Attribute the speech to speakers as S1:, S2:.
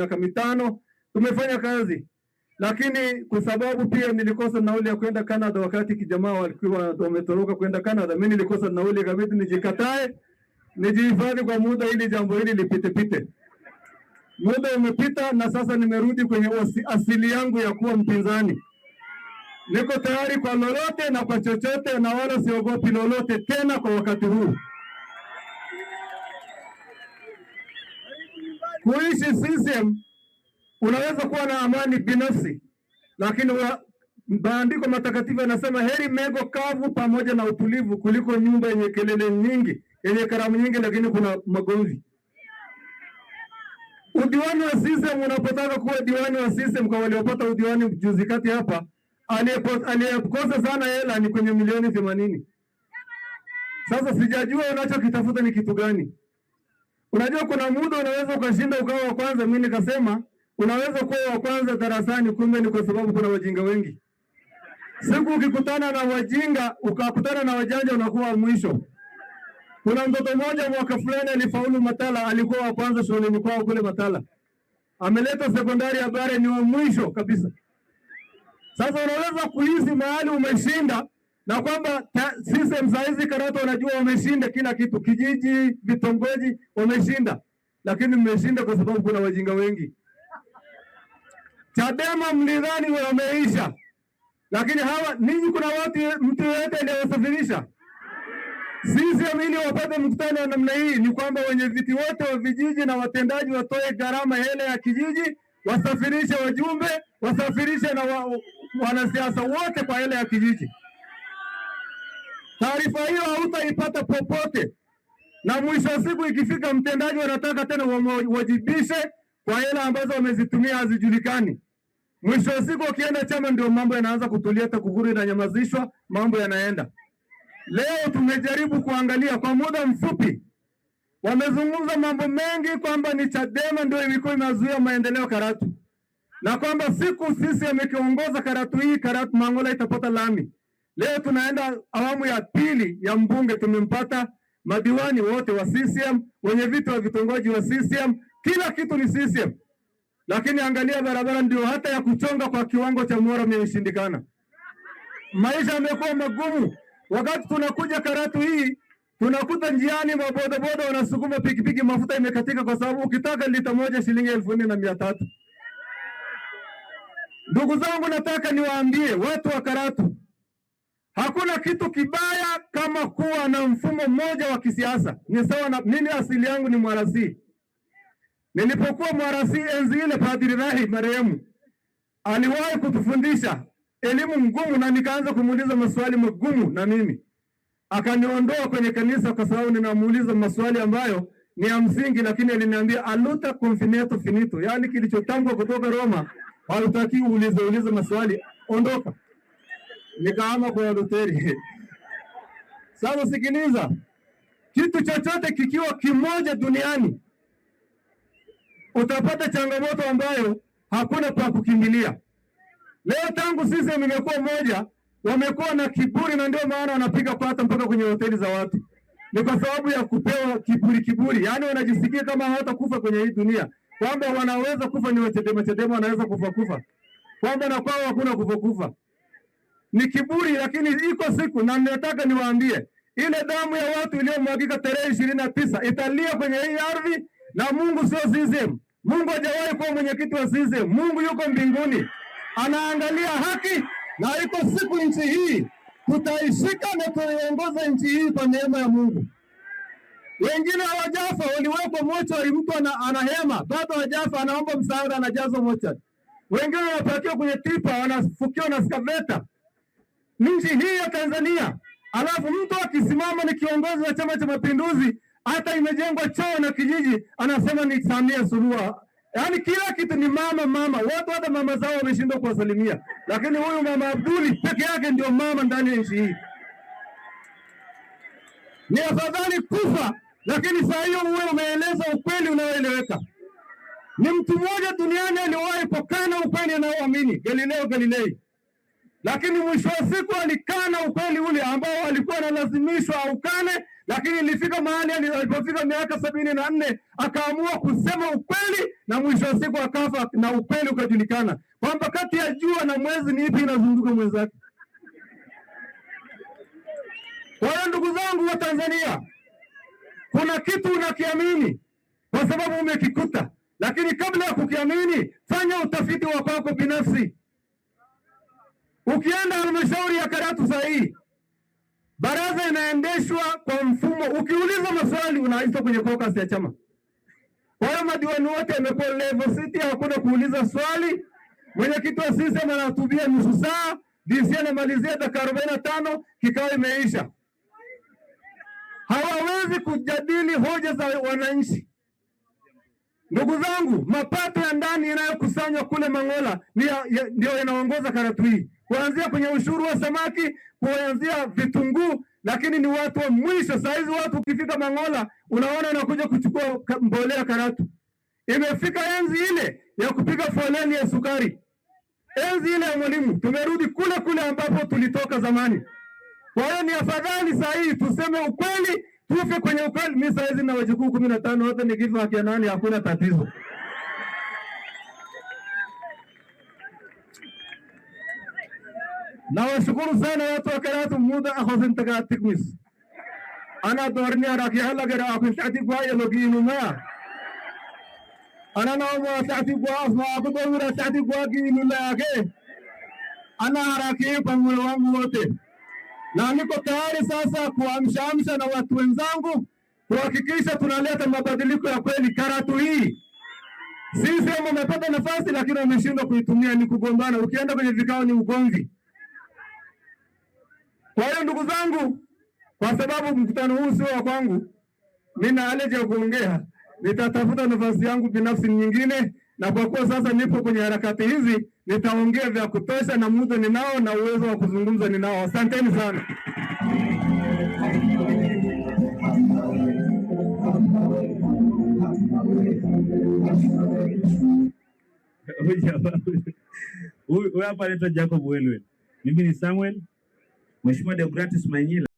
S1: miaka mitano tumefanya kazi, lakini kwa sababu pia nilikosa nauli ya kwenda Canada wakati kijamaa walikuwa wametoroka kwenda Canada, mimi nilikosa nauli, kabidi nijikatae nijihifadhi kwa muda ili jambo hili lipite. Muda umepita na sasa nimerudi kwenye asili yangu ya kuwa mpinzani. Niko tayari kwa lolote na kwa chochote na wala siogopi lolote tena kwa wakati huu. Kuishi CCM unaweza kuwa na amani binafsi, lakini maandiko matakatifu yanasema heri mego kavu pamoja na utulivu kuliko nyumba yenye kelele nyingi, yenye karamu nyingi lakini kuna magomvi. Udiwani wa CCM, unapotaka kuwa diwani wa CCM, kwa waliopata udiwani juzi kati hapa, aliyekosa sana hela ni kwenye milioni 80. Sasa sijajua unachokitafuta ni kitu gani. Unajua kuna muda unaweza ukashinda ukawa wa kwanza. Mimi nikasema unaweza kuwa wa kwanza darasani, kumbe ni kwa sababu kuna wajinga wengi. Siku ukikutana na wajinga ukakutana na wajanja unakuwa mwisho. Kuna mtoto mmoja mwaka fulani alifaulu Matala, alikuwa wa kwanza shuleni kwao kule Matala. Ameleta sekondari ya Bare, ni wa mwisho kabisa. Sasa unaweza kuhisi mahali umeshinda na kwamba CCM saizi Karatu wanajua wameshinda kila kitu, kijiji, vitongoji wameshinda, lakini mmeshinda kwa sababu kuna wajinga wengi. Chadema mlidhani wameisha, lakini hawa ninyi kuna mtu yote aliyewasafirisha. CCM ili wapate mkutano wa namna hii ni kwamba wenye viti wote wa vijiji na watendaji watoe gharama hela ya kijiji, wasafirishe wajumbe, wasafirishe na wanasiasa wote kwa hela ya kijiji. Taarifa hiyo hautaipata popote, na mwisho wa siku ikifika mtendaji wanataka tena wajibishe kwa hela ambazo wamezitumia hazijulikani. Mwisho wa siku ukienda chama ndio mambo yanaanza kutulia, TAKUKURU inanyamazishwa, mambo yanaenda. Leo tumejaribu kuangalia kwa muda mfupi, wamezungumza mambo mengi kwamba ni Chadema ndio ilikuwa inazuia maendeleo Karatu, na kwamba siku sisi amekiongoza Karatu hii, Karatu Mangola itapata lami. Leo tunaenda awamu ya pili ya mbunge, tumempata madiwani wote wa CCM, wenye viti wa vitongoji wa CCM, kila kitu ni CCM. Lakini angalia barabara ndio hata ya kuchonga kwa kiwango cha Mwara imeshindikana. Maisha yamekuwa magumu. Wakati tunakuja Karatu hii, tunakuta njiani mabodaboda wanasukuma pikipiki, mafuta imekatika kwa sababu ukitaka lita moja shilingi 4,300. Ndugu zangu, nataka niwaambie watu wa Karatu, hakuna kitu kibaya kama kuwa na mfumo mmoja wa kisiasa. Ni sawa na mimi, asili yangu ni Mwarasi. Nilipokuwa Mwarasi enzi ile, Padri Rahi marehemu aliwahi kutufundisha elimu ngumu, na nikaanza kumuuliza maswali magumu, na mimi akaniondoa kwenye kanisa kwa sababu ninamuuliza maswali ambayo ni ya msingi, lakini aliniambia aluta confineto finito, yani kilichotangwa kutoka Roma halutaki uulize maswali, ondoka. Nikaama kwa Luteri. Sasa sikiliza, kitu chochote kikiwa kimoja duniani utapata changamoto ambayo hakuna pa kukimbilia. Leo tangu sisi imekuwa moja, wamekuwa na kiburi, na ndio maana wanapiga pata mpaka kwenye hoteli za watu. Ni kwa sababu ya kupewa kiburi. Yaani wanajisikia kama hawatakufa kwenye hii dunia, kwamba wanaweza kufa ni Chadema wanaweza kufa, kwamba na kwao hakuna kufa. Ni kiburi, lakini iko siku, na nataka niwaambie, ile damu ya watu iliyomwagika tarehe 29 italia kwenye hii ardhi, na Mungu sio CCM. Mungu hajawahi kuwa mwenyekiti wa CCM. Mungu yuko mbinguni, anaangalia haki, na iko siku nchi hii tutaishika na tuiongoza nchi hii kwa neema ya Mungu. Wengine hawajafa, waliwekwa mochari, mtu anahema bado hajafa, anaomba msaada, anajazwa mochari. Wengine wanapakiwa kwenye tipa, wanafukiwa na skaveta. Nchi hii ya Tanzania, alafu mtu akisimama ni kiongozi wa Chama cha Mapinduzi, hata imejengwa choo na kijiji, anasema ni Samia Suluhu. Yaani kila kitu ni mama. Watu hata mama zao wameshindwa kuwasalimia, lakini huyu mama Abduli peke yake ndio mama ndani ya nchi hii. Ni afadhali kufa, lakini saa hiyo uwe umeeleza ukweli unaoeleweka. Ni mtu mmoja duniani aliwahi pokana ukweli anaoamini, Galileo Galilei. lakini mwisho wa siku alikana ukweli ule ambao alikuwa analazimishwa aukane, lakini ilifika mahali alipofika miaka 74 akaamua kusema ukweli, na mwisho wa siku akafa na ukweli ukajulikana kwamba kati ya jua na mwezi ni ipi inazunguka mwenzake. Kwa hiyo ndugu zangu wa Tanzania, kuna kitu unakiamini kwa sababu umekikuta, lakini kabla ya kukiamini fanya utafiti wa kwako binafsi. Ukienda halmashauri ya Karatu saa hii, baraza inaendeshwa kwa mfumo, ukiuliza maswali unaitwa kwenye caucus ya chama. Kwa hiyo madiwani wote imekuwa level city, hakuna kuuliza swali. Mwenyekiti wa CCM anahutubia nusu saa, DC anamalizia dakika 45, kikao imeisha. Hawawezi kujadili hoja za wananchi. Ndugu zangu, mapato ya ndani yanayokusanywa kule Mang'ola ndio yanaongoza Karatu hii, kuanzia kwenye ushuru wa samaki, kuanzia vitunguu, lakini ni watu wa mwisho. Saa hizi watu ukifika Mang'ola unaona wanakuja kuchukua mbolea Karatu. Imefika enzi ile ya kupiga foleni ya sukari, enzi ile ya Mwalimu. Tumerudi kule kule ambapo tulitoka zamani. Kwa hiyo ni afadhali saa hii tuseme ukweli, tufe kwenye ukweli. Mimi saa hizi na wajukuu 15, wote nikifa haki nani, hakuna tatizo. Na washukuru sana watu wa Karatu, muda akhozin tagatikmis. Ana dorni araki hala gara akun saati kwa yeloginu ma. Ana nauma saati kwa asma akudora saati kwa ginu lake. Ana haraki pamoja wangu wote. Na niko tayari sasa kuamsha na watu wenzangu kuhakikisha tunaleta mabadiliko ya kweli Karatu hii. Sisi wamepata nafasi lakini wameshindwa kuitumia, ni kugombana. Ukienda kwenye vikao ni ugomvi. Kwa hiyo ndugu zangu, kwa sababu mkutano huu sio wa kwangu, nina allergy ya kuongea, nitatafuta nafasi yangu binafsi nyingine, na kwa kuwa sasa nipo kwenye harakati hizi, nitaongea vya kutosha na muda ninao na uwezo wa kuzungumza ninao. Asanteni sana.
S2: Huyu hapa anaitwa Jacob Welwel. Mimi ni Samuel. Mheshimiwa Deogratis Mainyila.